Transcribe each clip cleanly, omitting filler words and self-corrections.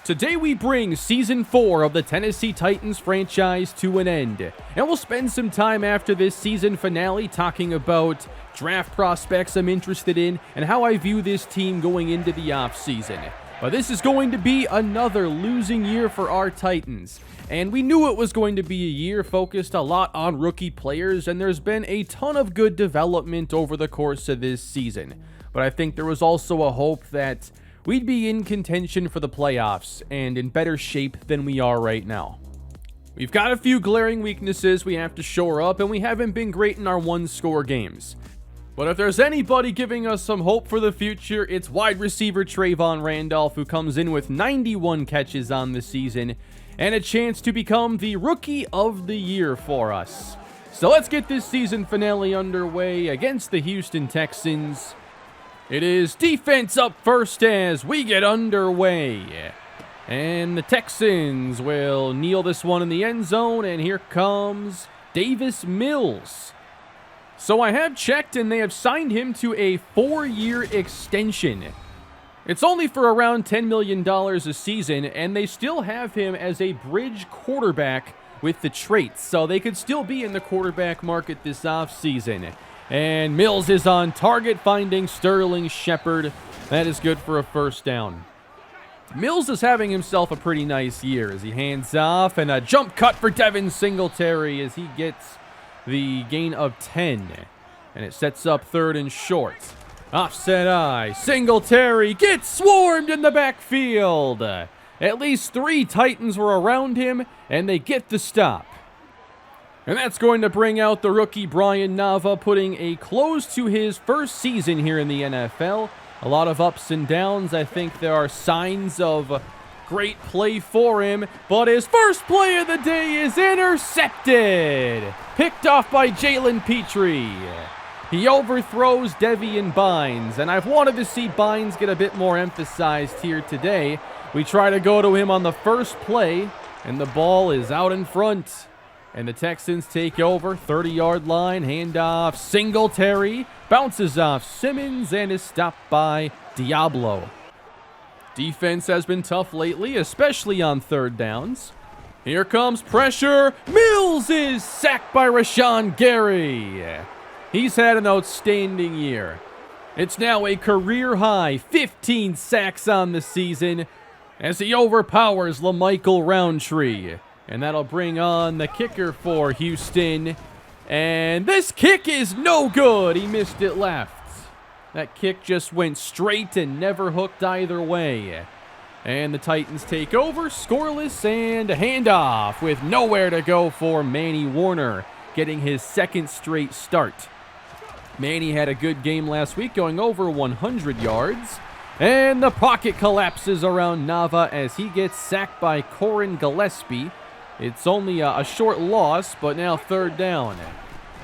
Today we bring Season 4 of the Tennessee Titans franchise to an end, and we'll spend some time after this season finale talking about draft prospects I'm interested in and how I view this team going into the offseason. But this is going to be another losing year for our Titans, and we knew it was going to be a year focused a lot on rookie players, and there's been a ton of good development over the course of this season. But I think there was also a hope that we'd be in contention for the playoffs and in better shape than we are right now. We've got a few glaring weaknesses we have to shore up, and we haven't been great in our one-score games. But if there's anybody giving us some hope for the future, it's wide receiver Trayvon Randolph, who comes in with 91 catches on the season and a chance to become the Rookie of the Year for us. So let's get this season finale underway against the Houston Texans. It is defense up first as we get underway. And the Texans will kneel this one in the end zone, and here comes Davis Mills. So I have checked, and they have signed him to a 4-year extension. It's only for around $10 million a season, and they still have him as a bridge quarterback with the traits, so they could still be in the quarterback market this offseason. And Mills is on target, finding Sterling Shepard. That is good for a first down. Mills is having himself a pretty nice year as he hands off, and a jump cut for Devin Singletary as he gets the gain of 10. And it sets up third and short. Offset eye. Singletary gets swarmed in the backfield. At least 3 Titans were around him, and they get the stop. And that's going to bring out the rookie Brian Nava, putting a close to his first season here in the NFL. A lot of ups and downs. I think there are signs of great play for him, but his first play of the day is intercepted. Picked off by Jalen Petrie. He overthrows Devian Bynes, and I've wanted to see Bynes get a bit more emphasized here today. We try to go to him on the first play, and the ball is out in front. And the Texans take over, 30-yard line, handoff, Singletary, bounces off Simmons, and is stopped by Diablo. Defense has been tough lately, especially on third downs. Here comes pressure. Mills is sacked by Rashawn Gary. He's had an outstanding year. It's now a career-high 15 sacks on the season as he overpowers LaMichael Roundtree. And that'll bring on the kicker for Houston. And this kick is no good. He missed it left. That kick just went straight and never hooked either way. And the Titans take over, scoreless, and a handoff with nowhere to go for Manny Warner, getting his second straight start. Manny had a good game last week, going over 100 yards. And the pocket collapses around Nava as he gets sacked by Corin Gillespie. It's only a short loss, but now third down.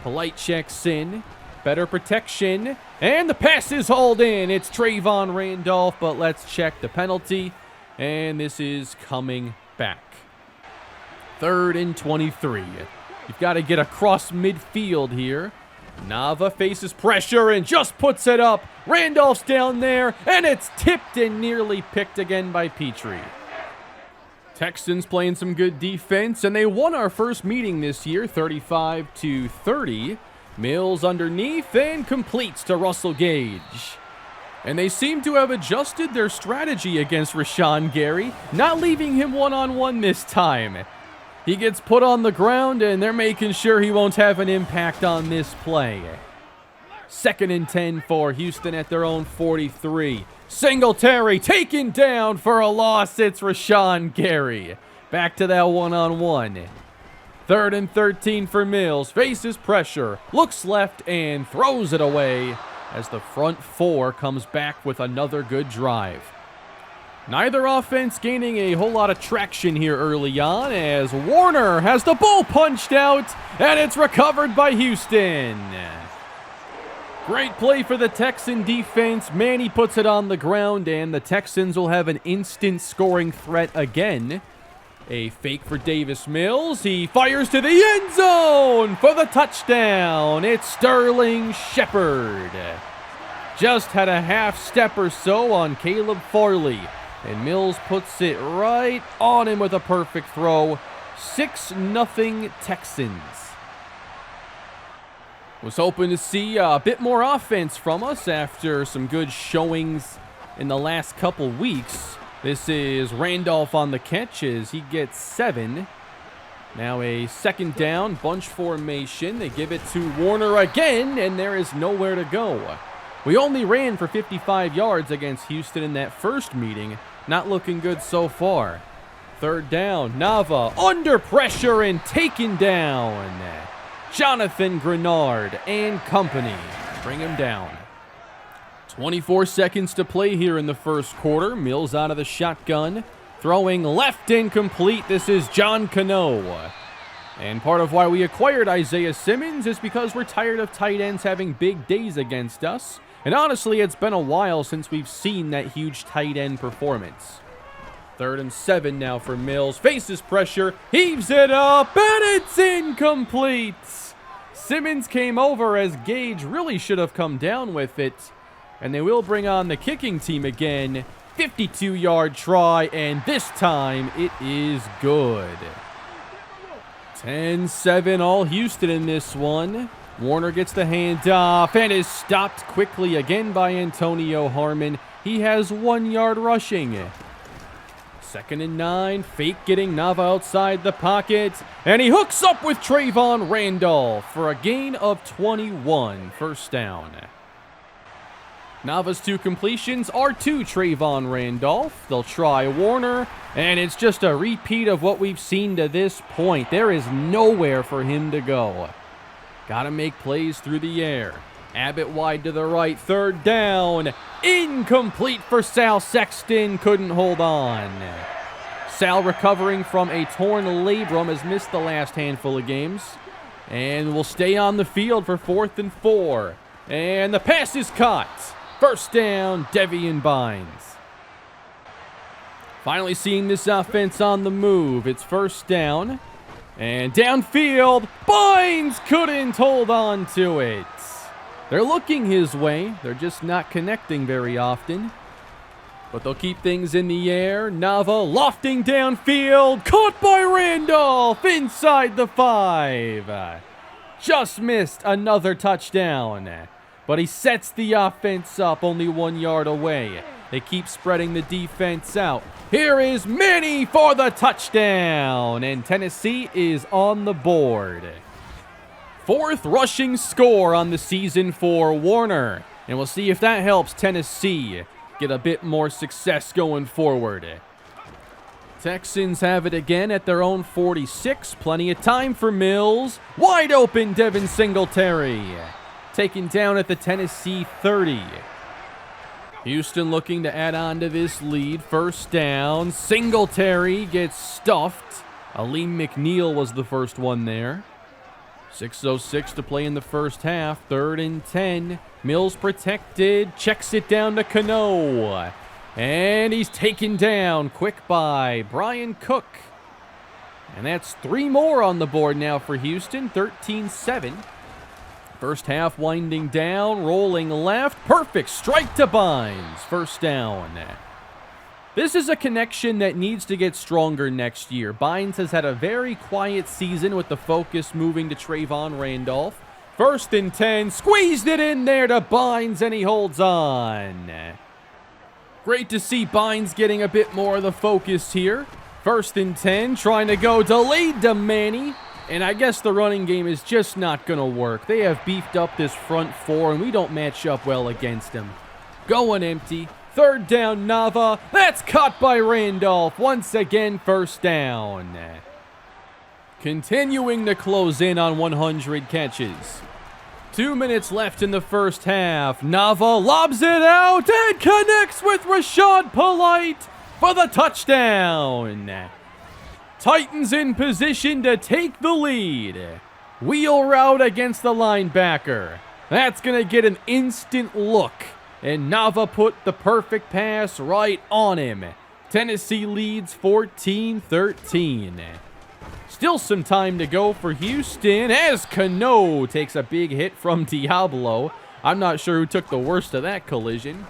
Polite checks in. Better protection. And the pass is hauled in. It's Trayvon Randolph, but let's check the penalty. And this is coming back. 3rd and 23. You've got to get across midfield here. Nava faces pressure and just puts it up. Randolph's down there, and it's tipped and nearly picked again by Petrie. Texans playing some good defense, and they won our first meeting this year, 35-30. Mills underneath and completes to Russell Gage. And they seem to have adjusted their strategy against Rashawn Gary, not leaving him one-on-one this time. He gets put on the ground, and they're making sure he won't have an impact on this play. 2nd and 10 for Houston at their own 43. Singletary taken down for a loss. It's Rashawn Gary. Back to that one-on-one. 3rd and 13 for Mills. Faces pressure. Looks left and throws it away as the front 4 comes back with another good drive. Neither offense gaining a whole lot of traction here early on as Warner has the ball punched out, and it's recovered by Houston. Great play for the Texan defense. Manny puts it on the ground, and the Texans will have an instant scoring threat again. A fake for Davis Mills. He fires to the end zone for the touchdown. It's Sterling Shepard. Just had a half step or so on Caleb Farley. And Mills puts it right on him with a perfect throw. 6-0 Texans. Was hoping to see a bit more offense from us after some good showings in the last couple weeks. This is Randolph on the catch as he gets 7. Now a second down, bunch formation. They give it to Warner again, and there is nowhere to go. We only ran for 55 yards against Houston in that first meeting. Not looking good so far. Third down, Nava under pressure and taken down. Jonathan Grenard and company bring him down. 24 seconds to play here in the first quarter. Mills out of the shotgun, throwing left incomplete. This is John Cano. And part of why we acquired Isaiah Simmons is because we're tired of tight ends having big days against us. And honestly, it's been a while since we've seen that huge tight end performance. 3rd and 7 now for Mills. Faces pressure, heaves it up, and it's incomplete. Simmons came over as Gage really should have come down with it. And they will bring on the kicking team again. 52-yard try, and this time it is good. 10-7 all Houston in this one. Warner gets the handoff and is stopped quickly again by Antonio Harmon. He has 1 yard rushing. 2nd and 9, fake getting Nava outside the pocket, and he hooks up with Trayvon Randolph for a gain of 21, first down. Nava's 2 completions are to Trayvon Randolph. They'll try Warner, and it's just a repeat of what we've seen to this point. There is nowhere for him to go. Gotta make plays through the air. Abbott wide to the right, 3rd down. Incomplete for Sal Sexton, couldn't hold on. Sal recovering from a torn labrum, has missed the last handful of games. And will stay on the field for 4th and 4. And the pass is caught. First down, Devian Bynes. Finally seeing this offense on the move. It's first down. And downfield, Bynes couldn't hold on to it. They're looking his way. They're just not connecting very often. But they'll keep things in the air. Nava lofting downfield. Caught by Randolph inside the 5. Just missed another touchdown. But he sets the offense up only 1 yard away. They keep spreading the defense out. Here is Manny for the touchdown. And Tennessee is on the board. 4th rushing score on the season for Warner. And we'll see if that helps Tennessee get a bit more success going forward. Texans have it again at their own 46. Plenty of time for Mills. Wide open Devin Singletary. Taken down at the Tennessee 30. Houston looking to add on to this lead. First down. Singletary gets stuffed. Aleem McNeil was the first one there. 6:06 to play in the first half. 3rd and 10. Mills protected. Checks it down to Cano. And he's taken down quick by Brian Cook. And that's 3 more on the board now for Houston. 13-7. First half winding down, rolling left. Perfect strike to Bynes. First down. This is a connection that needs to get stronger next year. Bynes has had a very quiet season with the focus moving to Trayvon Randolph. 1st and 10. Squeezed it in there to Bynes, and he holds on. Great to see Bynes getting a bit more of the focus here. 1st and 10. Trying to go delayed to Manny. And I guess the running game is just not going to work. They have beefed up this front 4, and we don't match up well against them. Going empty. 3rd down, Nava. That's caught by Randolph. Once again, first down. Continuing to close in on 100 catches. 2 minutes left in the first half. Nava lobs it out and connects with Rashad Polite for the touchdown. Titans in position to take the lead. Wheel route against the linebacker. That's going to get an instant look. And Nava put the perfect pass right on him. Tennessee leads 14-13. Still some time to go for Houston as Cano takes a big hit from Diablo. I'm not sure who took the worst of that collision.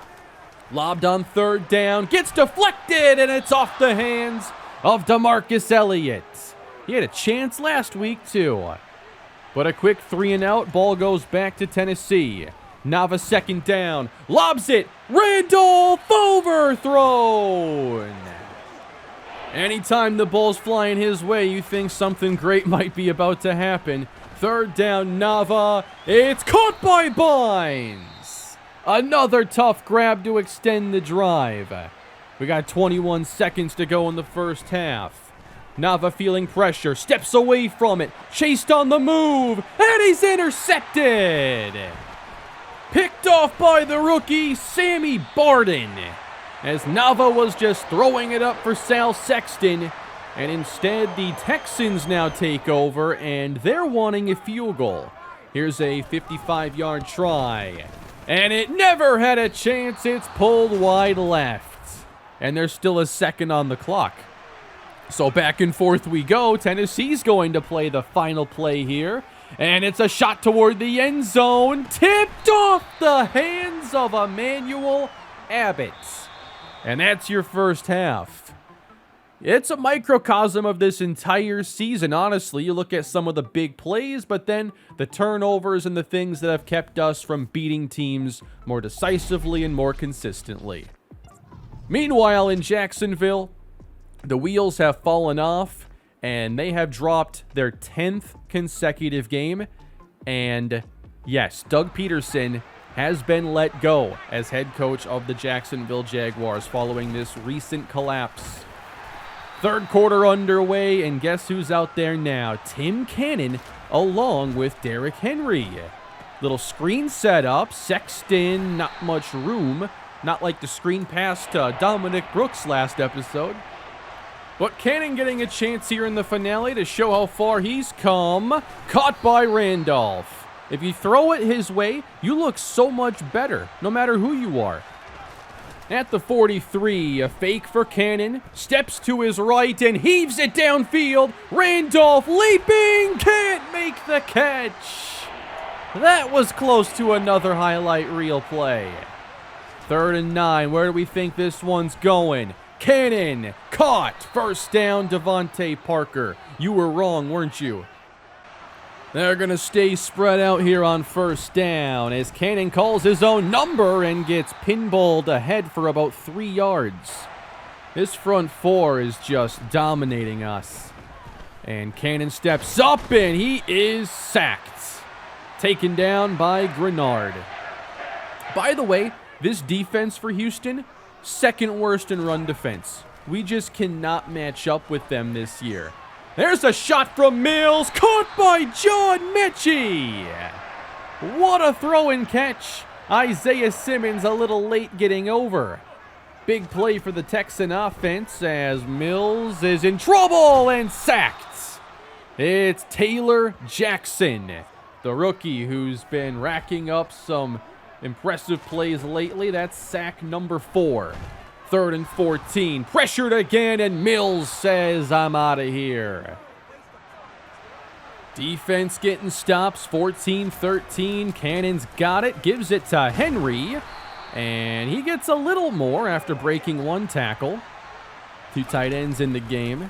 Lobbed on third down, gets deflected, and it's off the hands of DeMarcus Elliott. He had a chance last week, too. But a quick 3-and-out, ball goes back to Tennessee. Nava second down, lobs it, Randolph overthrown. Anytime the ball's flying his way, you think something great might be about to happen. Third down, Nava, it's caught by Bynes. Another tough grab to extend the drive. We got 21 seconds to go in the first half. Nava feeling pressure, steps away from it, chased on the move, and he's intercepted. Picked off by the rookie, Sammy Barden, as Nava was just throwing it up for Sal Sexton, and instead the Texans now take over, and they're wanting a field goal. Here's a 55-yard try, and it never had a chance. It's pulled wide left, and there's still a second on the clock. So back and forth we go. Tennessee's going to play the final play here. And it's a shot toward the end zone. Tipped off the hands of Emmanuel Abbott. And that's your first half. It's a microcosm of this entire season, honestly. You look at some of the big plays, but then the turnovers and the things that have kept us from beating teams more decisively and more consistently. Meanwhile, in Jacksonville, the wheels have fallen off, and they have dropped their 10th consecutive game. And yes, Doug Peterson has been let go as head coach of the Jacksonville Jaguars following this recent collapse. Third quarter underway, and guess who's out there now? Tim Cannon along with Derrick Henry. Little screen set up, Sexton, not much room. Not like the screen pass to Dominic Brooks last episode. But Cannon getting a chance here in the finale to show how far he's come. Caught by Randolph. If you throw it his way, you look so much better, no matter who you are. At the 43, a fake for Cannon. Steps to his right and heaves it downfield. Randolph leaping, can't make the catch. That was close to another highlight reel play. 3rd and 9, where do we think this one's going? Cannon, caught, first down, Devontae Parker. You were wrong, weren't you? They're going to stay spread out here on first down as Cannon calls his own number and gets pinballed ahead for about 3 yards. This front four is just dominating us. And Cannon steps up and he is sacked. Taken down by Grenard. By the way, this defense for Houston, second worst in run defense. We just cannot match up with them this year. There's a shot from Mills, caught by John Mechie. What a throw and catch. Isaiah Simmons a little late getting over. Big play for the Texan offense as Mills is in trouble and sacked. It's Taylor Jackson, the rookie who's been racking up some impressive plays lately. That's sack number 4. 3rd and 14. Pressured again, and Mills says, I'm out of here. Defense getting stops. 14-13. Cannon's got it. Gives it to Henry. And he gets a little more after breaking 1 tackle. 2 tight ends in the game.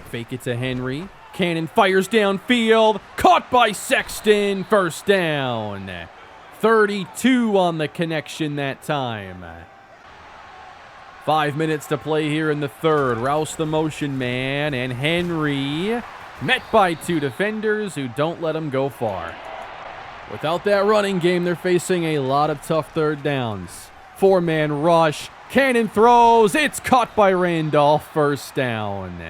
Fake it to Henry. Cannon fires downfield. Caught by Sexton. First down. 32 on the connection that time. 5 minutes to play here in the third. Rouse the motion man, and Henry met by 2 defenders who don't let him go far. Without that running game, they're facing a lot of tough third downs. 4-man rush. Cannon throws. It's caught by Randolph. First down.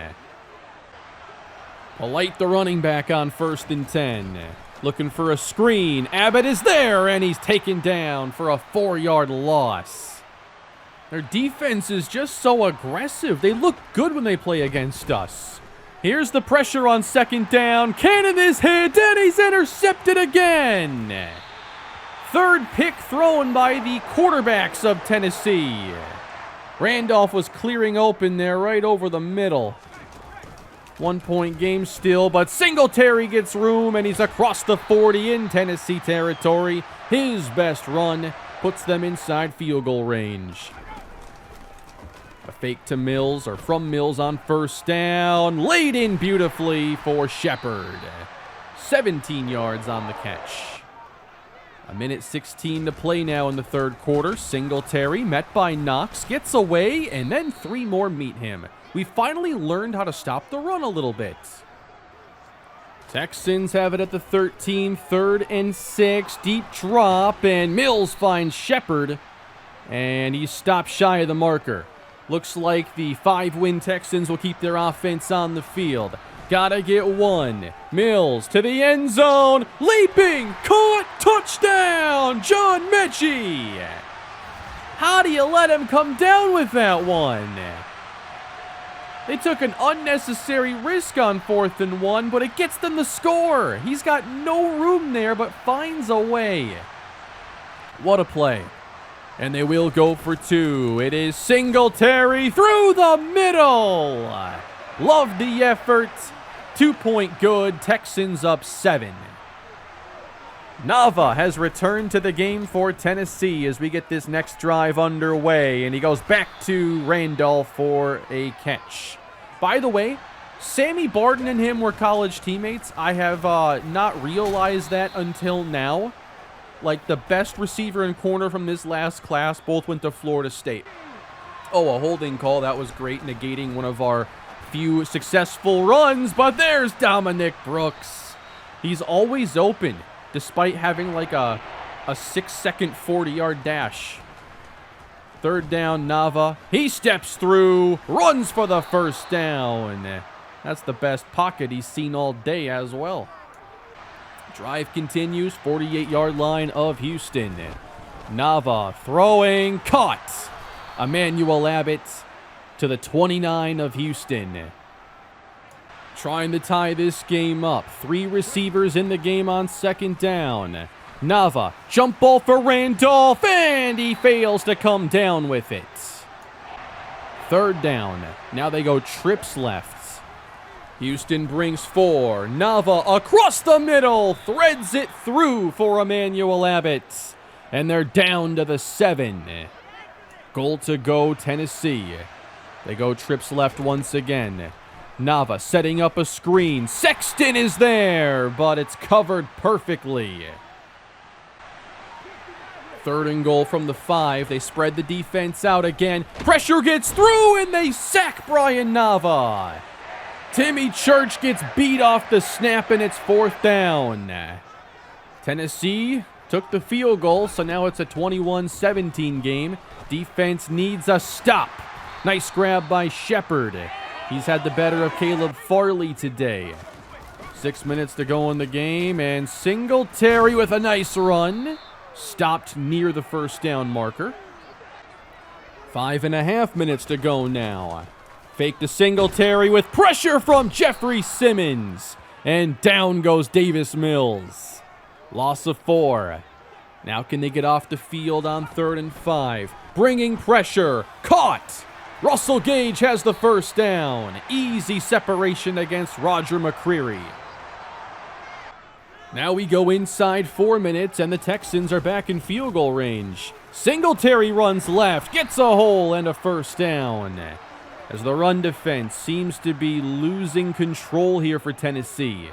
Polite the running back on 1st and 10. Looking for a screen. Abbott is there, and he's taken down for a 4-yard loss. Their defense is just so aggressive. They look good when they play against us. Here's the pressure on 2nd down. Cannon is hit, and he's intercepted again. 3rd pick thrown by the quarterbacks of Tennessee. Randolph was clearing open there right over the middle. 1-point game still, but Singletary gets room, and he's across the 40 in Tennessee territory. His best run, puts them inside field goal range. A fake to Mills, or from Mills on first down. Laid in beautifully for Shepard. 17 yards on the catch. A minute 16 to play now in the third quarter. Singletary, met by Knox, gets away, and then 3 more meet him. We finally learned how to stop the run a little bit. Texans have it at the 13, 3rd and 6. Deep drop, and Mills finds Shepard, and he's stopped shy of the marker. Looks like the 5-win Texans will keep their offense on the field. Gotta get one. Mills to the end zone. Leaping. Caught. Touchdown. John Mechie. How do you let him come down with that one? They took an unnecessary risk on 4th and 1, but it gets them the score. He's got no room there, but finds a way. What a play. And they will go for 2. It is Singletary through the middle. Love the effort. 2-point good. Texans up 7. Nava has returned to the game for Tennessee as we get this next drive underway. And he goes back to Randolph for a catch. By the way, Sammy Barden and him were college teammates. I have not realized that until now. Like, the best receiver and corner from this last class both went to Florida State. Oh, a holding call. That was great, negating one of our few successful runs. But there's Dominic Brooks. He's always open, despite having like a 6-second 40-yard dash. 3rd down, Nava. He steps through, runs for the first down. That's the best pocket he's seen all day as well. Drive continues, 48-yard line of Houston. Nava throwing, caught. Emmanuel Abbott to the 29 of Houston. Trying to tie this game up. 3 receivers in the game on 2nd down. Nava, jump ball for Randolph, and he fails to come down with it. 3rd down. Now they go trips left. Houston brings 4. Nava across the middle, threads it through for Emmanuel Abbott. And they're down to the 7. Goal to go, Tennessee. They go trips left once again. Nava setting up a screen. Sexton is there, but it's covered perfectly. 3rd and goal from the 5. They spread the defense out again. Pressure gets through, and they sack Brian Nava. Timmy Church gets beat off the snap, and it's 4th down. Tennessee took the field goal, so now it's a 21-17 game. Defense needs a stop. Nice grab by Shepard. He's had the better of Caleb Farley today. 6 minutes to go in the game, and Singletary with a nice run. Stopped near the first down marker. 5.5 minutes to go now. Fake to Singletary with pressure from Jeffrey Simmons. And down goes Davis Mills. Loss of 4. Now can they get off the field on 3rd and 5? Bringing pressure. Caught. Russell Gage has the first down. Easy separation against Roger McCreary. Now we go inside 4 minutes, and the Texans are back in field goal range. Singletary runs left, gets a hole, and a first down. As the run defense seems to be losing control here for Tennessee.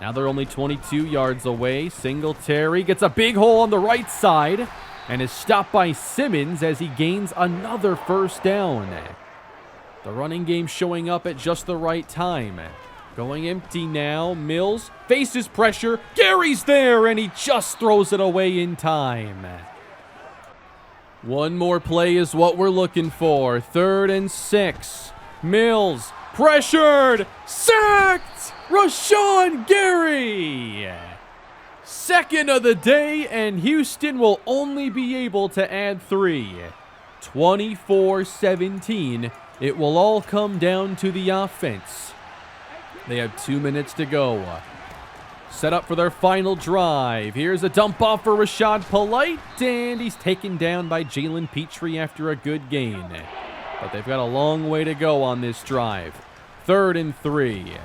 Now they're only 22 yards away. Singletary gets a big hole on the right side and is stopped by Simmons as he gains another first down. The running game showing up at just the right time. Going empty now. Mills faces pressure. Gary's there, and he just throws it away in time. One more play is what we're looking for. 3rd and 6. Mills pressured. Sacked. Rashawn Gary. 2nd of the day, and Houston will only be able to add 3. 24-17. It will all come down to the offense. They have 2 minutes to go. Set up for their final drive. Here's a dump off for Rashad Polite, and he's taken down by Jalen Petrie after a good gain. But they've got a long way to go on this drive. 3rd and 3.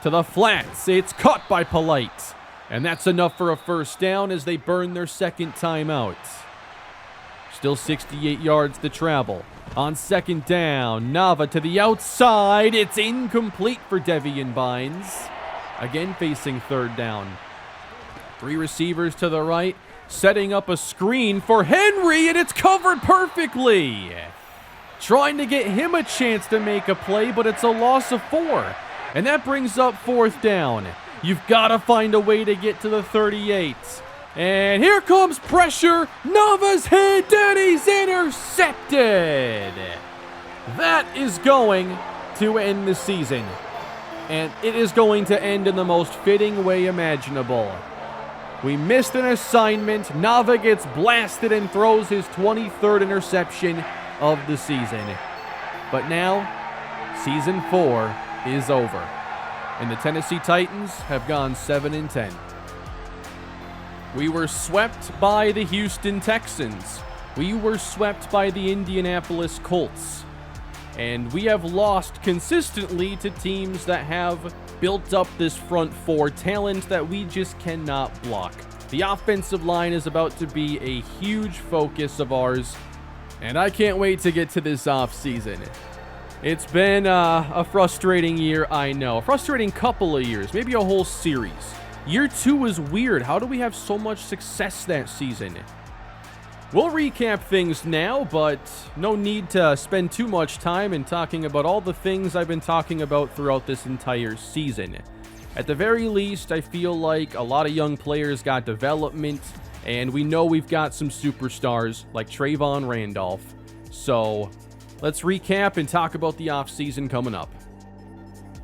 To the flats. It's caught by Polite. And that's enough for a first down as they burn their 2nd timeout. Still 68 yards to travel. On second down, Nava to the outside. It's incomplete for Devian Bynes. Again facing third down. 3 receivers to the right, setting up a screen for Henry, and it's covered perfectly. Trying to get him a chance to make a play, but it's a loss of 4. And that brings up fourth down. You've got to find a way to get to the 38. And here comes pressure. Nava's hit, and he's intercepted. That is going to end the season. And it is going to end in the most fitting way imaginable. We missed an assignment. Nava gets blasted and throws his 23rd interception of the season. But now, season 4 is over. And the Tennessee Titans have gone 7-10. We were swept by the Houston Texans. We were swept by the Indianapolis Colts. And we have lost consistently to teams that have built up this front four talent that we just cannot block. The offensive line is about to be a huge focus of ours, and I can't wait to get to this offseason. It's been a frustrating year, I know. A frustrating couple of years, maybe a whole series. Year 2 was weird. How do we have so much success that season? We'll recap things now, but no need to spend too much time in talking about all the things I've been talking about throughout this entire season. At the very least, I feel like a lot of young players got development, and we know we've got some superstars like Trayvon Randolph. So let's recap and talk about the offseason coming up.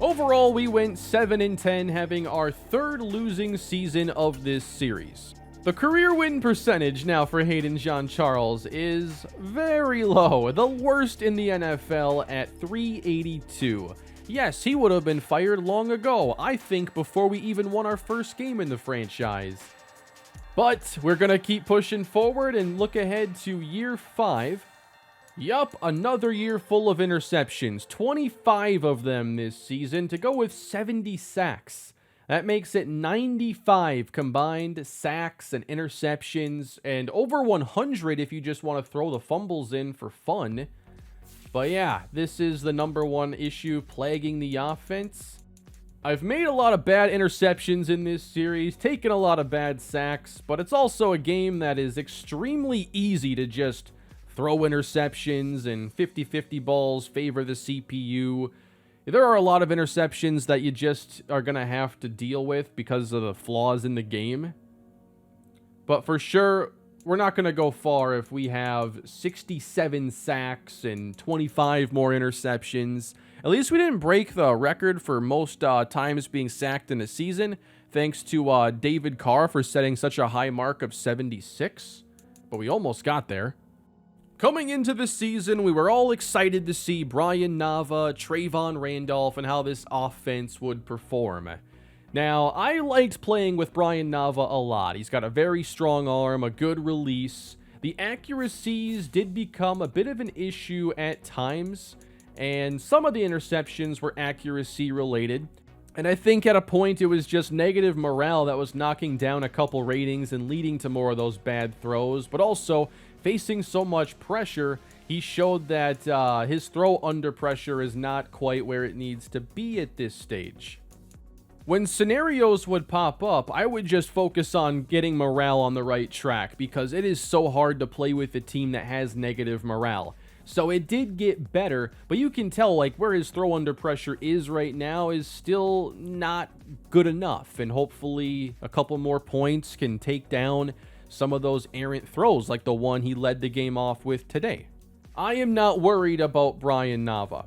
Overall, we went 7-10, having our 3rd losing season of this series. The career win percentage now for Hayden Jean-Charles is very low, the worst in the NFL at .382. Yes, he would have been fired long ago, I think before we even won our first game in the franchise. But we're going to keep pushing forward and look ahead to year 5. Yup, another year full of interceptions, 25 of them this season to go with 70 sacks. That makes it 95 combined sacks and interceptions, and over 100 if you just want to throw the fumbles in for fun. But yeah, this is the number one issue plaguing the offense. I've made a lot of bad interceptions in this series, taken a lot of bad sacks, but it's also a game that is extremely easy to just throw interceptions, and 50-50 balls favor the CPU. There are a lot of interceptions that you just are going to have to deal with because of the flaws in the game. But for sure, we're not going to go far if we have 67 sacks and 25 more interceptions. At least we didn't break the record for most times being sacked in a season, thanks to David Carr for setting such a high mark of 76. But we almost got there. Coming into the season, we were all excited to see Brian Nava, Trayvon Randolph, and how this offense would perform. Now, I liked playing with Brian Nava a lot. He's got a very strong arm, a good release. The accuracies did become a bit of an issue at times, and some of the interceptions were accuracy related. And I think at a point it was just negative morale that was knocking down a couple ratings and leading to more of those bad throws, but also facing so much pressure, he showed that his throw under pressure is not quite where it needs to be at this stage. When scenarios would pop up, I would just focus on getting morale on the right track because it is so hard to play with a team that has negative morale. So it did get better, but you can tell like where his throw under pressure is right now is still not good enough, and hopefully a couple more points can take down some of those errant throws like the one he led the game off with today. I am not worried about Brian Nava.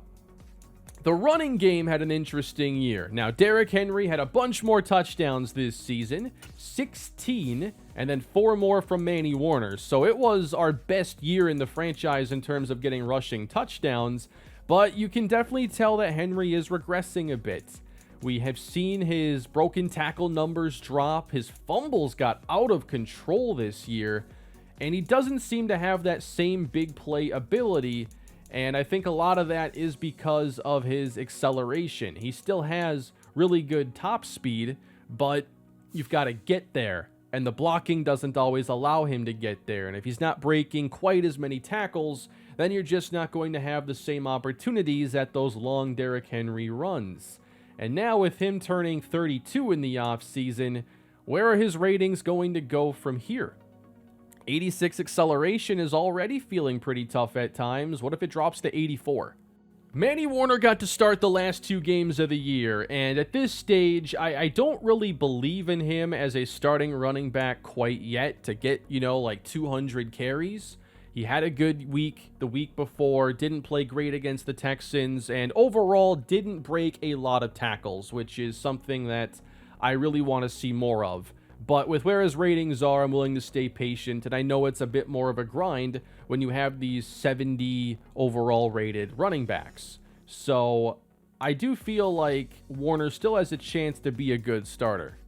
The running game had an interesting year. Now, Derrick Henry had a bunch more touchdowns this season, 16, and then 4 more from Manny Warner. So it was our best year in the franchise in terms of getting rushing touchdowns, but you can definitely tell that Henry is regressing a bit. We have seen his broken tackle numbers drop. His fumbles got out of control this year, and he doesn't seem to have that same big play ability, and I think a lot of that is because of his acceleration. He still has really good top speed, but you've got to get there. and the blocking doesn't always allow him to get there. And if he's not breaking quite as many tackles, then you're just not going to have the same opportunities at those long Derrick Henry runs. And now with him turning 32 in the offseason, where are his ratings going to go from here? 86 acceleration is already feeling pretty tough at times. What if it drops to 84? Manny Warner got to start the last 2 games of the year, and at this stage, I don't really believe in him as a starting running back quite yet to get, like 200 carries. He had a good week the week before, didn't play great against the Texans, and overall didn't break a lot of tackles, which is something that I really want to see more of. But with where his ratings are, I'm willing to stay patient, and I know it's a bit more of a grind when you have these 70 overall rated running backs. So I do feel like Warner still has a chance to be a good starter.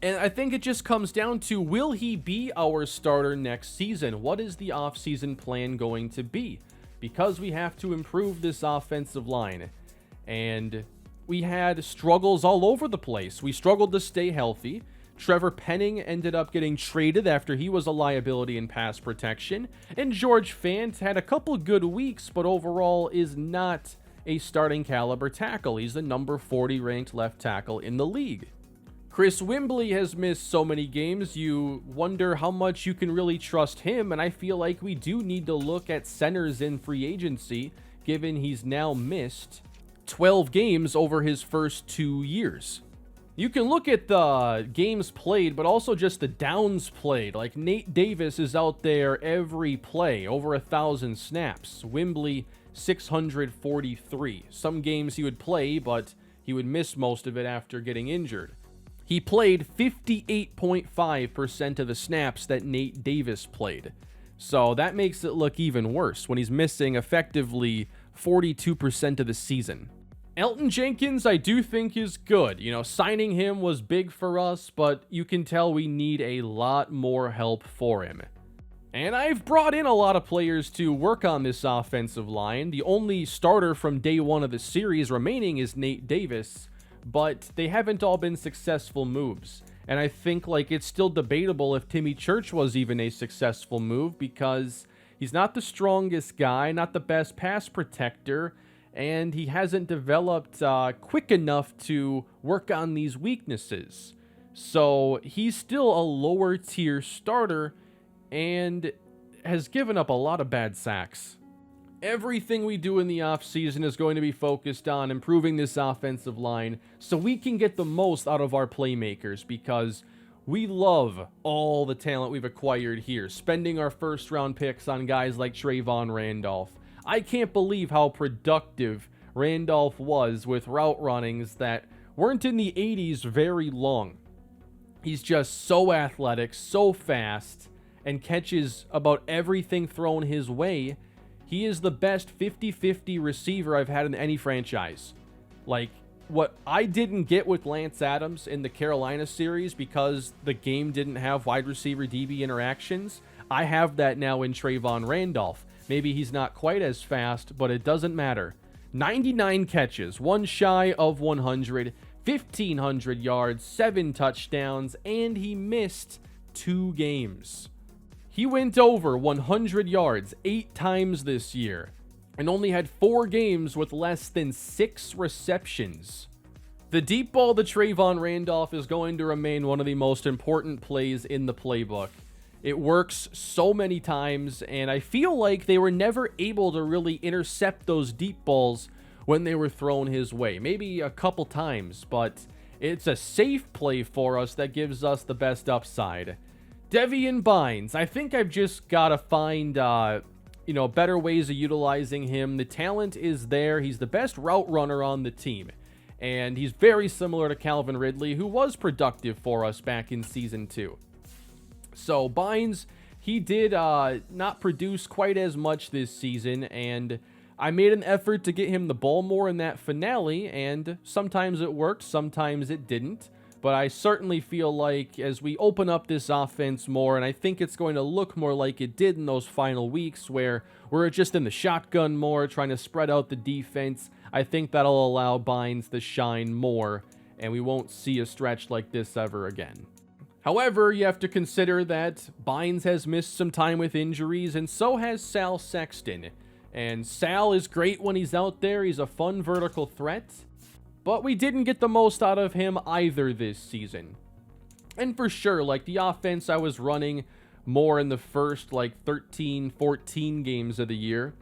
And I think it just comes down to, will he be our starter next season? What is the offseason plan going to be? Because we have to improve this offensive line. And we had struggles all over the place. We struggled to stay healthy. Trevor Penning ended up getting traded after he was a liability in pass protection. And George Fant had a couple good weeks, but overall is not a starting caliber tackle. He's the number 40 ranked left tackle in the league. Chris Wembley has missed so many games, you wonder how much you can really trust him, and I feel like we do need to look at centers in free agency, given he's now missed 12 games over his first 2 years. You can look at the games played, but also just the downs played. Like Nate Davis is out there every play, over 1,000 snaps. Wembley, 643. Some games he would play, but he would miss most of it after getting injured. He played 58.5% of the snaps that Nate Davis played. So that makes it look even worse when he's missing effectively 42% of the season. Elton Jenkins, I do think, is good. Signing him was big for us, but you can tell we need a lot more help for him. And I've brought in a lot of players to work on this offensive line. The only starter from day one of the series remaining is Nate Davis, but they haven't all been successful moves. And I think it's still debatable if Timmy Church was even a successful move, because he's not the strongest guy, not the best pass protector, and he hasn't developed quick enough to work on these weaknesses. So he's still a lower tier starter and has given up a lot of bad sacks. Everything we do in the offseason is going to be focused on improving this offensive line so we can get the most out of our playmakers, because we love all the talent we've acquired here, spending our first round picks on guys like Trayvon Randolph. I can't believe how productive Randolph was with route runnings that weren't in the 80s very long. He's just so athletic, so fast, and catches about everything thrown his way. He is the best 50-50 receiver I've had in any franchise. What I didn't get with Lance Adams in the Carolina series because the game didn't have wide receiver DB interactions, I have that now in Trayvon Randolph. Maybe he's not quite as fast, but it doesn't matter. 99 catches, one shy of 100, 1,500 yards, 7 touchdowns, and he missed 2 games. He went over 100 yards 8 times this year and only had 4 games with less than 6 receptions. The deep ball to Trayvon Randolph is going to remain one of the most important plays in the playbook. It works so many times, and I feel like they were never able to really intercept those deep balls when they were thrown his way. Maybe a couple times, but it's a safe play for us that gives us the best upside. Devian Bynes, I think I've just got to find, better ways of utilizing him. The talent is there. He's the best route runner on the team, and he's very similar to Calvin Ridley, who was productive for us back in Season 2. So Bynes, he did not produce quite as much this season, and I made an effort to get him the ball more in that finale, and sometimes it worked, sometimes it didn't. But I certainly feel like as we open up this offense more, and I think it's going to look more like it did in those final weeks where we're just in the shotgun more, trying to spread out the defense, I think that'll allow Bynes to shine more, and we won't see a stretch like this ever again. However, you have to consider that Bynes has missed some time with injuries, and so has Sal Sexton. And Sal is great when he's out there. He's a fun vertical threat. But we didn't get the most out of him either this season. And for sure, like, the offense I was running more in the first, 13, 14 games of the year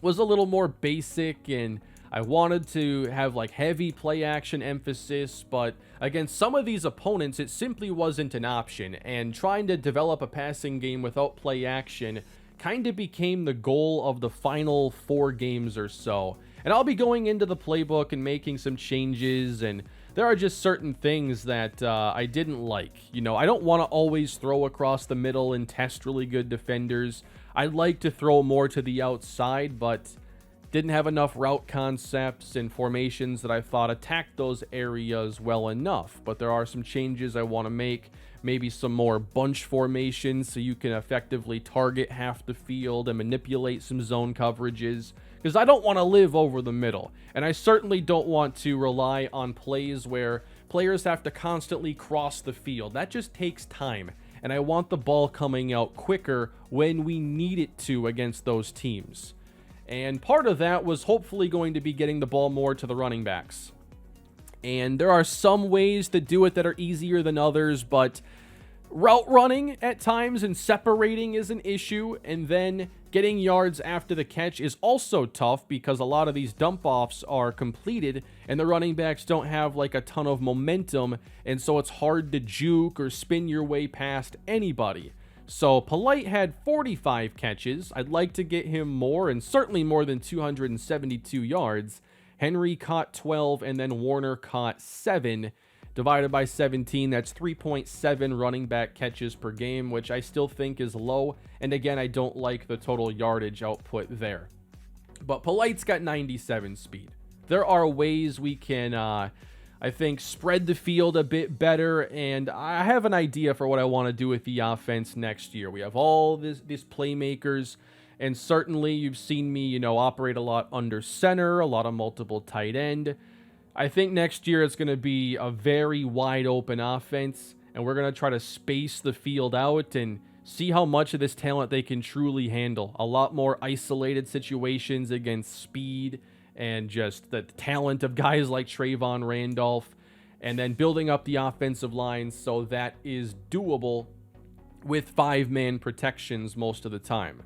was a little more basic, and I wanted to have, heavy play action emphasis, but against some of these opponents, it simply wasn't an option, and trying to develop a passing game without play action kind of became the goal of the final 4 games or so. And I'll be going into the playbook and making some changes, and there are just certain things that I didn't like. I don't want to always throw across the middle and test really good defenders. I'd like to throw more to the outside, but didn't have enough route concepts and formations that I thought attacked those areas well enough. But there are some changes I want to make. Maybe some more bunch formations so you can effectively target half the field and manipulate some zone coverages. Because I don't want to live over the middle. And I certainly don't want to rely on plays where players have to constantly cross the field. That just takes time. And I want the ball coming out quicker when we need it to against those teams. And part of that was hopefully going to be getting the ball more to the running backs. And there are some ways to do it that are easier than others, but route running at times and separating is an issue, and then getting yards after the catch is also tough because a lot of these dump-offs are completed and the running backs don't have a ton of momentum, and so it's hard to juke or spin your way past anybody. So Polite had 45 catches. I'd like to get him more, and certainly more than 272 yards. Henry caught 12, and then Warner caught 7. Divided by 17, that's 3.7 running back catches per game, which I still think is low. And again, I don't like the total yardage output there. But Polite's got 97 speed. There are ways we can, I think, spread the field a bit better, and I have an idea for what I want to do with the offense next year. We have all these playmakers, and certainly you've seen me, operate a lot under center, a lot of multiple tight end. I think next year it's going to be a very wide open offense, and we're going to try to space the field out and see how much of this talent they can truly handle. A lot more isolated situations against speed and just the talent of guys like Trayvon Randolph, and then building up the offensive line so that is doable with 5-man protections most of the time.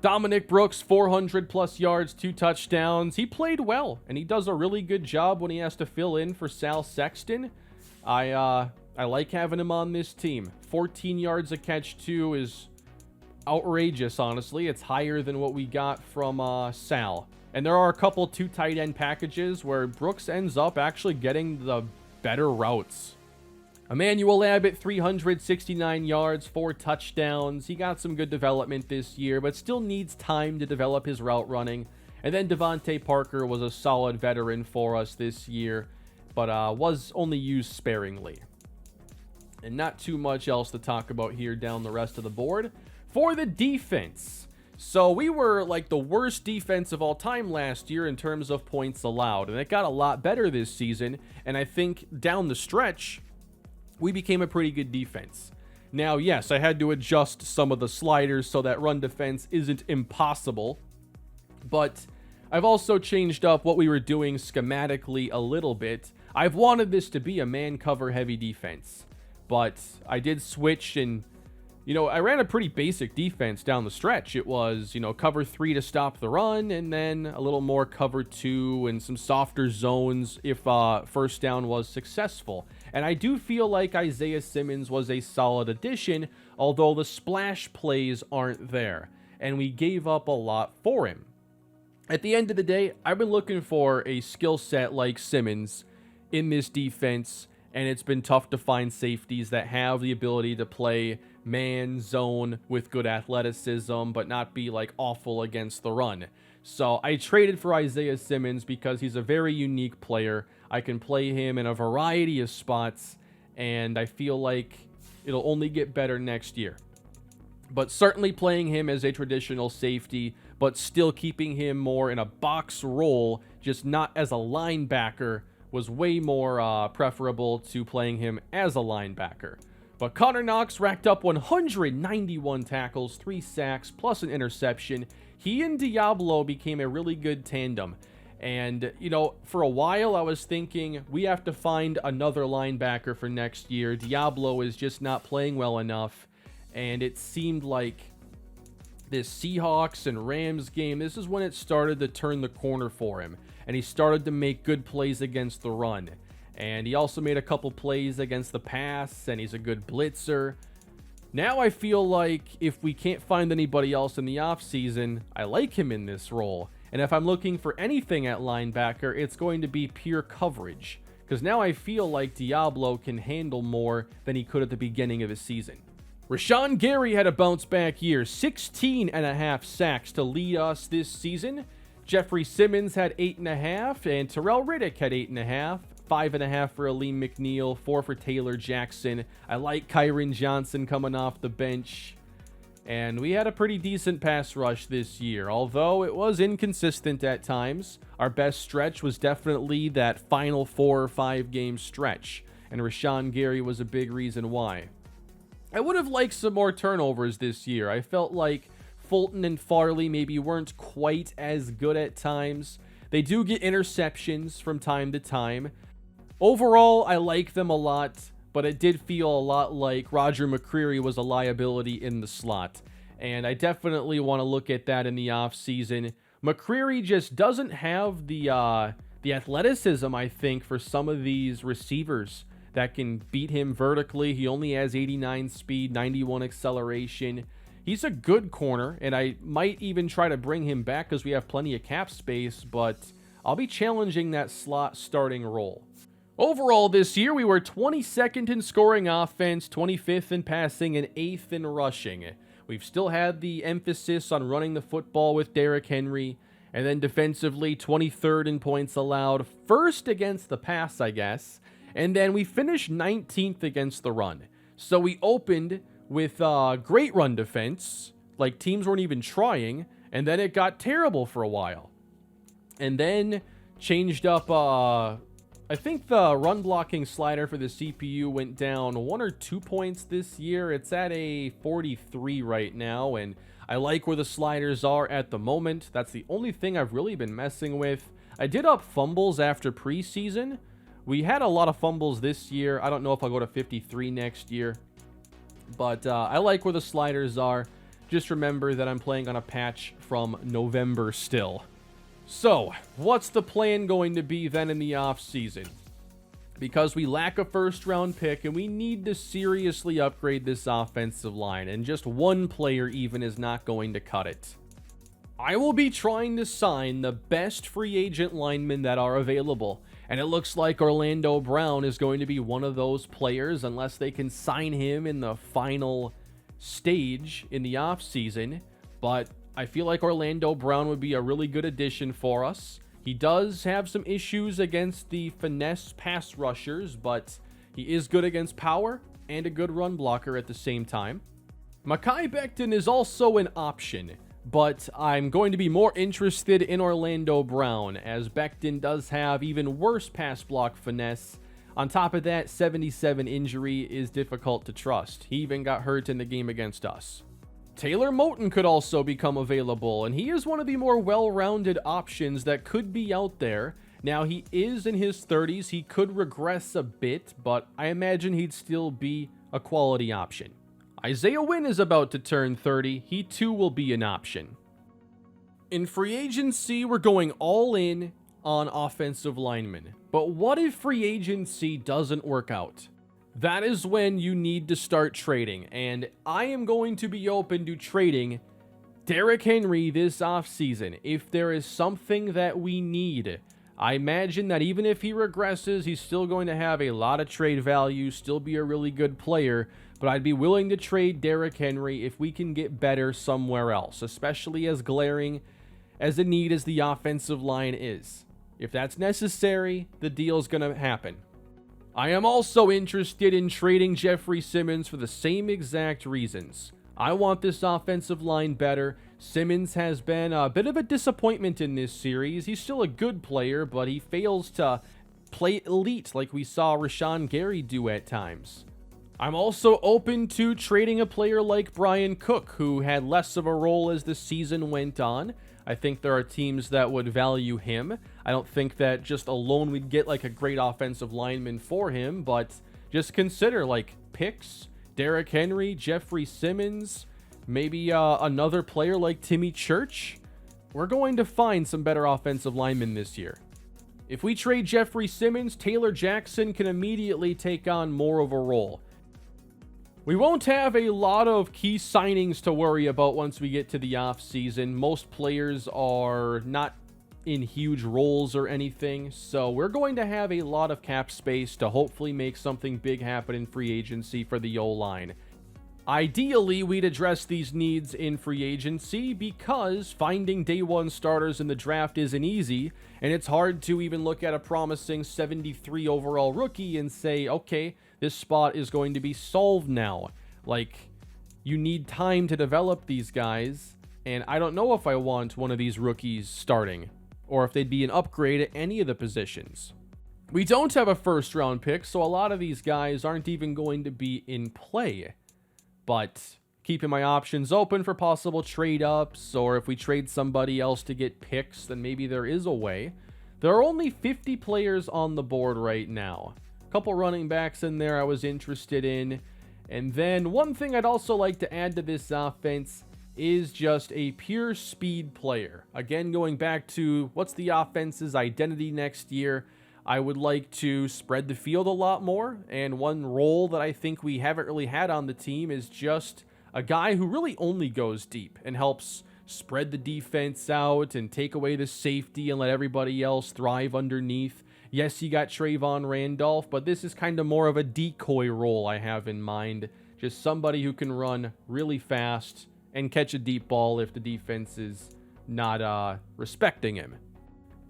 Dominic Brooks, 400 plus yards, 2 touchdowns. He played well, and he does a really good job when he has to fill in for Sal Sexton. I like having him on this team. 14 yards a catch, too, is outrageous, honestly. It's higher than what we got from Sal. And there are a couple 2 tight end packages where Brooks ends up actually getting the better routes. Emmanuel Abbott, 369 yards, 4 touchdowns. He got some good development this year, but still needs time to develop his route running. And then Devontae Parker was a solid veteran for us this year, but was only used sparingly. And not too much else to talk about here down the rest of the board. For the defense, so we were the worst defense of all time last year in terms of points allowed, and it got a lot better this season, and I think down the stretch, we became a pretty good defense. Now, yes, I had to adjust some of the sliders so that run defense isn't impossible, but I've also changed up what we were doing schematically a little bit. I've wanted this to be a man cover heavy defense, but I did switch, and I ran a pretty basic defense down the stretch. It was, cover 3 to stop the run, and then a little more cover 2 and some softer zones if first down was successful. And I do feel like Isaiah Simmons was a solid addition, although the splash plays aren't there, and we gave up a lot for him. At the end of the day, I've been looking for a skill set like Simmons in this defense, and it's been tough to find safeties that have the ability to play man zone with good athleticism, but not be awful against the run. So I traded for Isaiah Simmons because he's a very unique player. I can play him in a variety of spots, and I feel like it'll only get better next year. But certainly playing him as a traditional safety, but still keeping him more in a box role, just not as a linebacker, was way more preferable to playing him as a linebacker. But Connor Knox racked up 191 tackles, 3 sacks, plus an interception. He and Diablo became a really good tandem. And, you know, for a while I was thinking we have to find another linebacker for next year. Diablo is just not playing well enough. And it seemed like this Seahawks and Rams game, this is when it started to turn the corner for him. And he started to make good plays against the run. And he also made a couple plays against the pass, and he's a good blitzer. Now I feel like if we can't find anybody else in the offseason, I like him in this role. And if I'm looking for anything at linebacker, it's going to be pure coverage. Because now I feel like Diablo can handle more than he could at the beginning of the season. Rashawn Gary had a bounce-back year, 16.5 sacks to lead us this season. Jeffrey Simmons had 8.5, and Terrell Riddick had 8.5. 5.5 for Aleem McNeil, 4 for Taylor Jackson. I like Kyron Johnson coming off the bench. And we had a pretty decent pass rush this year, although it was inconsistent at times. Our best stretch was definitely that final 4 or 5 game stretch, and Rashawn Gary was a big reason why. I would have liked some more turnovers this year. I felt like Fulton and Farley maybe weren't quite as good at times. They do get interceptions from time to time. Overall, I like them a lot, but it did feel a lot like Roger McCreary was a liability in the slot. And I definitely want to look at that in the offseason. McCreary just doesn't have the athleticism, I think, for some of these receivers that can beat him vertically. He only has 89 speed, 91 acceleration. He's a good corner, and I might even try to bring him back because we have plenty of cap space, but I'll be challenging that slot starting role. Overall this year, we were 22nd in scoring offense, 25th in passing, and 8th in rushing. We've still had the emphasis on running the football with Derrick Henry, and then defensively, 23rd in points allowed, first against the pass, I guess, and then we finished 19th against the run. So we opened with great run defense, like teams weren't even trying, and then it got terrible for a while. And then changed up, I think the run blocking slider for the CPU went down 1 or 2 points this year. It's at a 43 right now, and I like where the sliders are at the moment. That's the only thing I've really been messing with. I did up fumbles after preseason. We had a lot of fumbles this year. I don't know if I'll go to 53 next year, but I like where the sliders are. Just remember that I'm playing on a patch from November still. So, what's the plan going to be then in the offseason? Because we lack a first-round pick and we need to seriously upgrade this offensive line, and just one player even is not going to cut it. I will be trying to sign the best free agent linemen that are available, and it looks like Orlando Brown is going to be one of those players unless they can sign him in the final stage in the offseason, but I feel like Orlando Brown would be a really good addition for us. He does have some issues against the finesse pass rushers, but he is good against power and a good run blocker at the same time. Mekhi Becton is also an option, but I'm going to be more interested in Orlando Brown, as Becton does have even worse pass block finesse. On top of that, 77 injury is difficult to trust. He even got hurt in the game against us. Taylor Moton could also become available, and he is one of the more well-rounded options that could be out there. Now, he is in his 30s. He could regress a bit, but I imagine he'd still be a quality option. Isaiah Wynn is about to turn 30. He too will be an option. In free agency, we're going all in on offensive linemen. But what if free agency doesn't work out? That is when you need to start trading, and I am going to be open to trading Derrick Henry this offseason if there is something that we need. I imagine that even if he regresses, he's still going to have a lot of trade value, still be a really good player, but I'd be willing to trade Derrick Henry if we can get better somewhere else, especially as glaring as a need as the offensive line is. If that's necessary, the deal's going to happen. I am also interested in trading Jeffrey Simmons for the same exact reasons. I want this offensive line better. Simmons has been a bit of a disappointment in this series. He's still a good player, but he fails to play elite like we saw Rashawn Gary do at times. I'm also open to trading a player like Brian Cook, who had less of a role as the season went on. I think there are teams that would value him. I don't think that just alone we'd get like a great offensive lineman for him, but just consider like picks, Derrick Henry, Jeffrey Simmons, maybe another player like Timmy Church. We're going to find some better offensive linemen this year. If we trade Jeffrey Simmons, Taylor Jackson can immediately take on more of a role. We won't have a lot of key signings to worry about once we get to the offseason. Most players are not in huge roles or anything, so we're going to have a lot of cap space to hopefully make something big happen in free agency for the O-line. Ideally, we'd address these needs in free agency because finding day one starters in the draft isn't easy, and it's hard to even look at a promising 73 overall rookie and say, okay, this spot is going to be solved now. Like, you need time to develop these guys, and I don't know if I want one of these rookies starting, or if they'd be an upgrade at any of the positions. We don't have a first round pick, so a lot of these guys aren't even going to be in play. But keeping my options open for possible trade-ups, or if we trade somebody else to get picks, then maybe there is a way. There are only 50 players on the board right now. A couple running backs in there I was interested in. And then one thing I'd also like to add to this offense is just a pure speed player. Again, going back to what's the offense's identity next year, I would like to spread the field a lot more. And one role that I think we haven't really had on the team is just a guy who really only goes deep and helps spread the defense out and take away the safety and let everybody else thrive underneath. Yes, you got Trayvon Randolph, but this is kind of more of a decoy role I have in mind. Just somebody who can run really fast and catch a deep ball if the defense is not respecting him.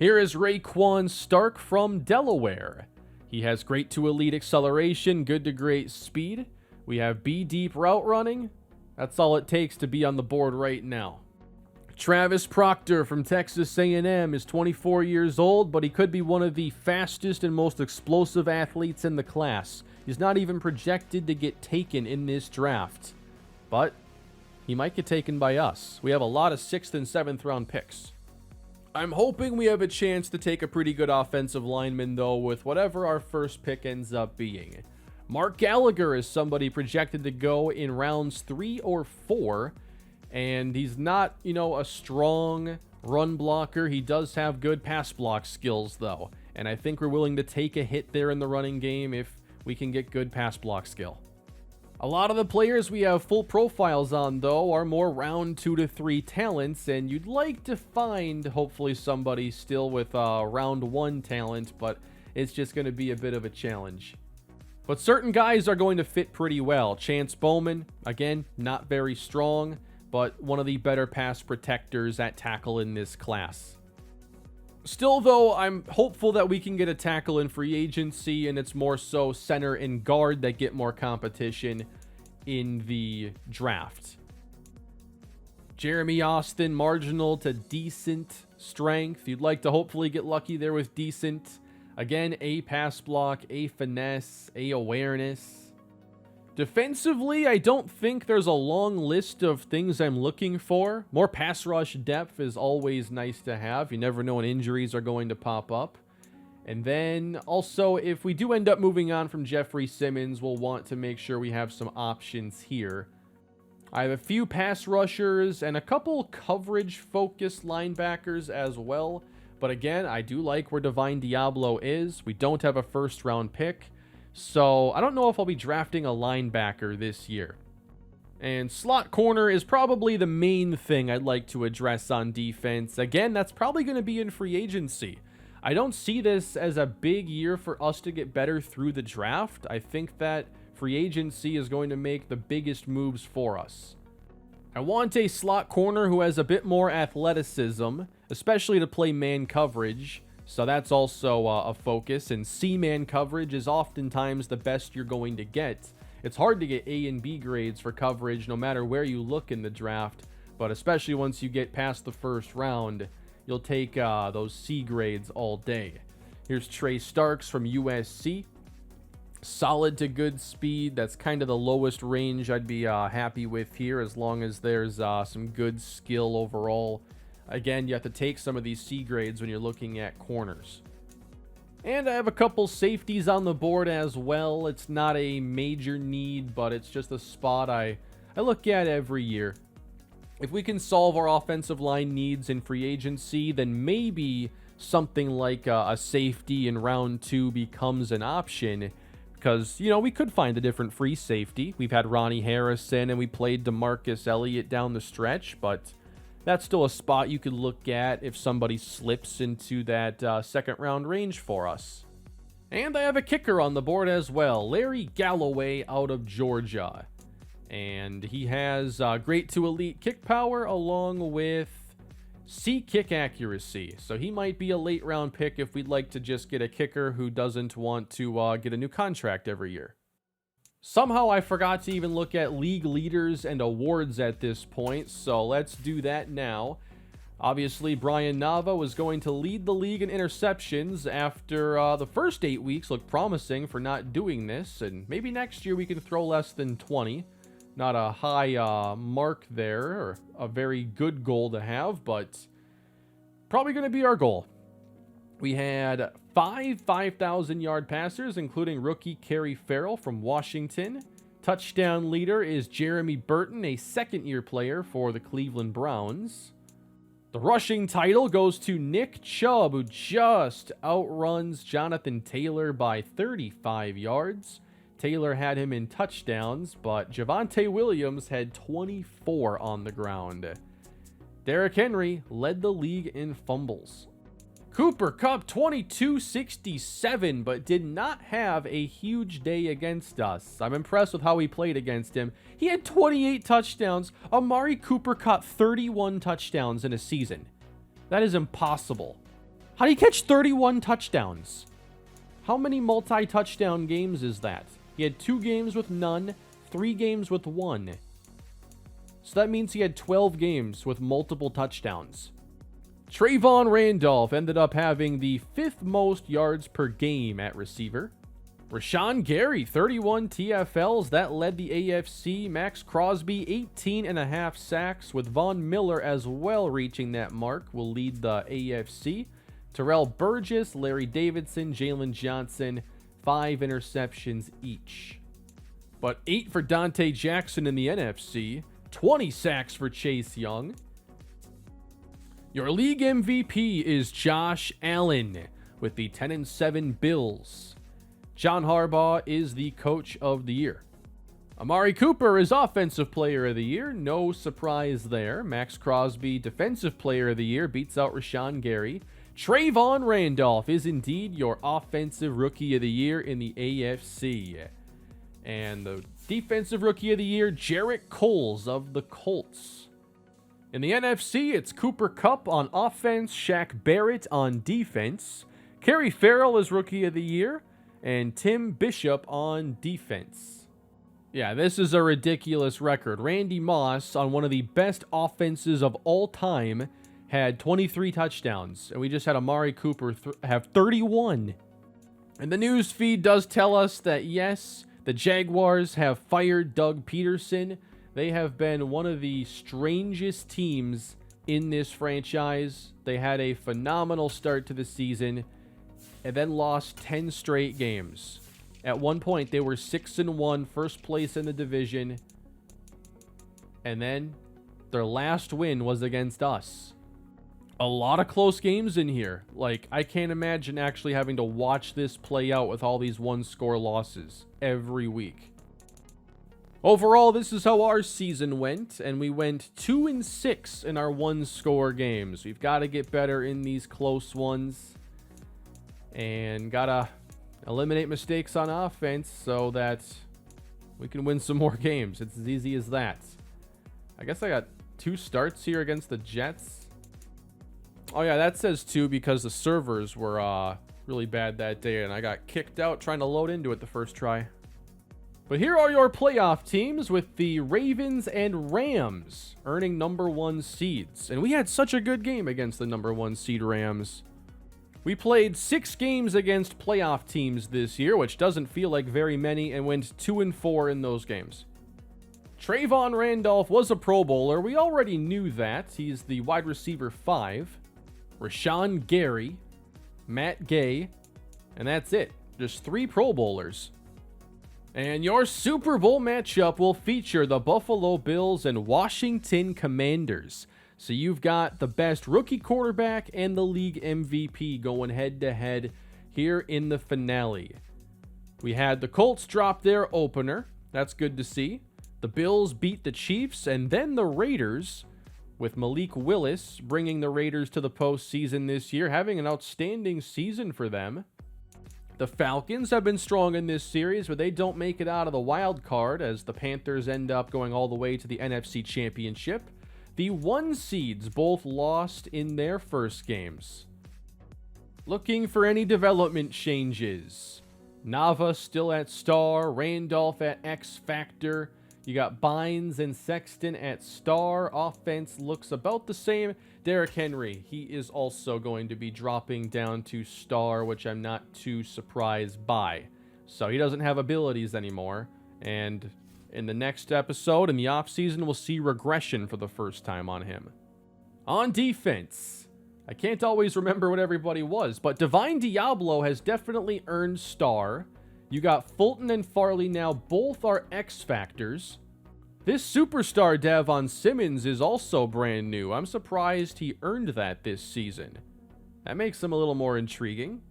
Here is Raekwon Stark from Delaware. He has great to elite acceleration, good to great speed. We have B-deep route running. That's all it takes to be on the board right now. Travis Proctor from Texas A&M is 24 years old, but he could be one of the fastest and most explosive athletes in the class. He's not even projected to get taken in this draft, but he might get taken by us. We have a lot of 6th and 7th round picks. I'm hoping we have a chance to take a pretty good offensive lineman, though, with whatever our first pick ends up being. Mark Gallagher is somebody projected to go in rounds 3 or 4. And he's not, a strong run blocker. He does have good pass block skills, though. And I think we're willing to take a hit there in the running game if we can get good pass block skill. A lot of the players we have full profiles on, though, are more round 2 to 3 talents. And you'd like to find, hopefully, somebody still with round 1 talent. But it's just going to be a bit of a challenge. But certain guys are going to fit pretty well. Chance Bowman, again, not very strong, but one of the better pass protectors at tackle in this class. Still, though, I'm hopeful that we can get a tackle in free agency, and it's more so center and guard that get more competition in the draft. Jeremy Austin, marginal to decent strength. You'd like to hopefully get lucky there with decent. Again, A pass block, A finesse, A awareness. Defensively, I don't think there's a long list of things I'm looking for. More pass rush depth is always nice to have. You never know when injuries are going to pop up. And then also, if we do end up moving on from Jeffrey Simmons, we'll want to make sure we have some options here. I have a few pass rushers and a couple coverage-focused linebackers as well. But again, I do like where Divine Diablo is. We don't have a first-round pick. So I don't know if I'll be drafting a linebacker this year. And slot corner is probably the main thing I'd like to address on defense. Again, that's probably going to be in free agency. I don't see this as a big year for us to get better through the draft. I think that free agency is going to make the biggest moves for us. I want a slot corner who has a bit more athleticism, especially to play man coverage. So that's also a focus, and C-man coverage is oftentimes the best you're going to get. It's hard to get A and B grades for coverage no matter where you look in the draft, but especially once you get past the first round, you'll take those C grades all day. Here's Trey Starks from USC. solid to good speed. That's kind of the lowest range I'd be happy with here, as long as there's some good skill overall. Again, you have to take some of these C grades when you're looking at corners. And I have a couple safeties on the board as well. It's not a major need, but it's just a spot I look at every year. If we can solve our offensive line needs in free agency, then maybe something like a safety in round 2 becomes an option. Because, you know, we could find a different free safety. We've had Ronnie Harrison and we played DeMarcus Elliott down the stretch, but that's still a spot you could look at if somebody slips into that second round range for us. And I have a kicker on the board as well, Larry Galloway out of Georgia. And he has great to elite kick power along with C kick accuracy. So he might be a late round pick if we'd like to just get a kicker who doesn't want to get a new contract every year. Somehow I forgot to even look at league leaders and awards at this point, so let's do that now. Obviously, Brian Nava was going to lead the league in interceptions after the first 8 weeks looked promising for not doing this, and maybe next year we can throw less than 20. Not a high mark there, or a very good goal to have, but probably going to be our goal. We had 5,000-yard passers, including rookie Kerry Farrell from Washington. Touchdown leader is Jeremy Burton, a second-year player for the Cleveland Browns. The rushing title goes to Nick Chubb, who just outruns Jonathan Taylor by 35 yards. Taylor had him in touchdowns, but Javonte Williams had 24 on the ground. Derrick Henry led the league in fumbles. Cooper Kupp 2267, but did not have a huge day against us. I'm impressed with how he played against him. He had 28 touchdowns. Amari Cooper caught 31 touchdowns in a season. That is impossible. How do you catch 31 touchdowns? How many multi-touchdown games is that? He had 2 games with none, 3 games with 1. So that means he had 12 games with multiple touchdowns. Trayvon Randolph ended up having the 5th most yards per game at receiver. Rashawn Gary, 31 TFLs. That led the AFC. Max Crosby, 18.5 sacks, with Von Miller as well reaching that mark, will lead the AFC. Terrell Burgess, Larry Davidson, Jalen Johnson, 5 interceptions each. But 8 for Dante Jackson in the NFC. 20 sacks for Chase Young. Your league MVP is Josh Allen with the 10-7 Bills. John Harbaugh is the coach of the year. Amari Cooper is offensive player of the year. No surprise there. Max Crosby, defensive player of the year, beats out Rashawn Gary. Trayvon Randolph is indeed your offensive rookie of the year in the AFC. And the defensive rookie of the year, Jarrett Coles of the Colts. In the NFC, it's Cooper Kupp on offense, Shaq Barrett on defense. Kerry Farrell is rookie of the year, and Tim Bishop on defense. Yeah, this is a ridiculous record. Randy Moss, on one of the best offenses of all time, had 23 touchdowns, and we just had Amari Cooper have 31. And the news feed does tell us that, yes, the Jaguars have fired Doug Peterson. They have been one of the strangest teams in this franchise. They had a phenomenal start to the season and then lost 10 straight games. At one point, they were 6-1, first place in the division. And then their last win was against us. A lot of close games in here. Like, I can't imagine actually having to watch this play out with all these one-score losses every week. Overall, this is how our season went, and we went 2-6 in our one-score games. We've got to get better in these close ones, and got to eliminate mistakes on offense so that we can win some more games. It's as easy as that. I guess I got 2 starts here against the Jets. Oh yeah, that says 2 because the servers were really bad that day, and I got kicked out trying to load into it the first try. But here are your playoff teams, with the Ravens and Rams earning number 1 seeds. And we had such a good game against the number 1 seed Rams. We played 6 games against playoff teams this year, which doesn't feel like very many, and went 2-4 in those games. Trayvon Randolph was a Pro Bowler. We already knew that. He's the wide receiver 5. Rashawn Gary, Matt Gay, and that's it. Just 3 Pro Bowlers. And your Super Bowl matchup will feature the Buffalo Bills and Washington Commanders. So you've got the best rookie quarterback and the league MVP going head-to-head here in the finale. We had the Colts drop their opener. That's good to see. The Bills beat the Chiefs, and then the Raiders, with Malik Willis bringing the Raiders to the postseason this year, having an outstanding season for them. The Falcons have been strong in this series, but they don't make it out of the wild card as the Panthers end up going all the way to the NFC Championship. The 1 seeds both lost in their first games. Looking for any development changes. Nava still at star, Randolph at X Factor. You got Bynes and Sexton at star. Offense looks about the same. Derrick Henry, he is also going to be dropping down to star, which I'm not too surprised by. So he doesn't have abilities anymore. And in the next episode, in the offseason, we'll see regression for the first time on him. On defense, I can't always remember what everybody was, but Divine Diablo has definitely earned star. You got Fulton and Farley now, both are X Factors. This superstar Davon Simmons is also brand new. I'm surprised he earned that this season. That makes him a little more intriguing.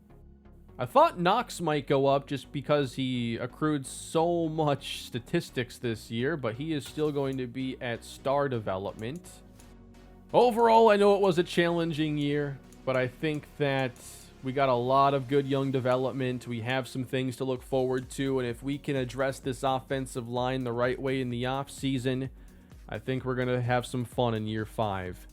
I thought Knox might go up just because he accrued so much statistics this year, but he is still going to be at star development. Overall, I know it was a challenging year, but I think that we got a lot of good young development. We have some things to look forward to, and if we can address this offensive line the right way in the offseason, I think we're going to have some fun in year 5.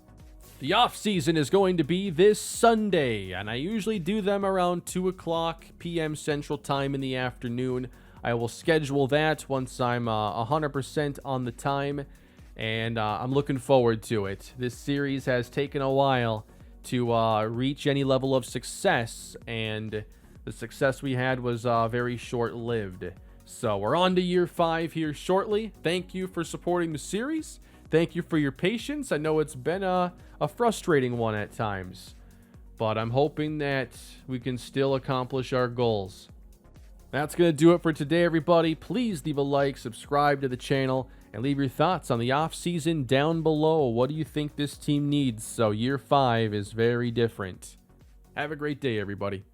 The offseason is going to be this Sunday, and I usually do them around 2 o'clock p.m. Central Time in the afternoon. I will schedule that once I'm 100% on the time, and I'm looking forward to it. This series has taken a while to reach any level of success, and the success we had was very short-lived. So we're on to year 5 here shortly. Thank you for supporting the series. Thank you for your patience. I know it's been a frustrating one at times, but I'm hoping that we can still accomplish our goals. That's going to do it for today, everybody. Please leave a like, subscribe to the channel, and leave your thoughts on the offseason down below. What do you think this team needs? So year 5 is very different. Have a great day, everybody.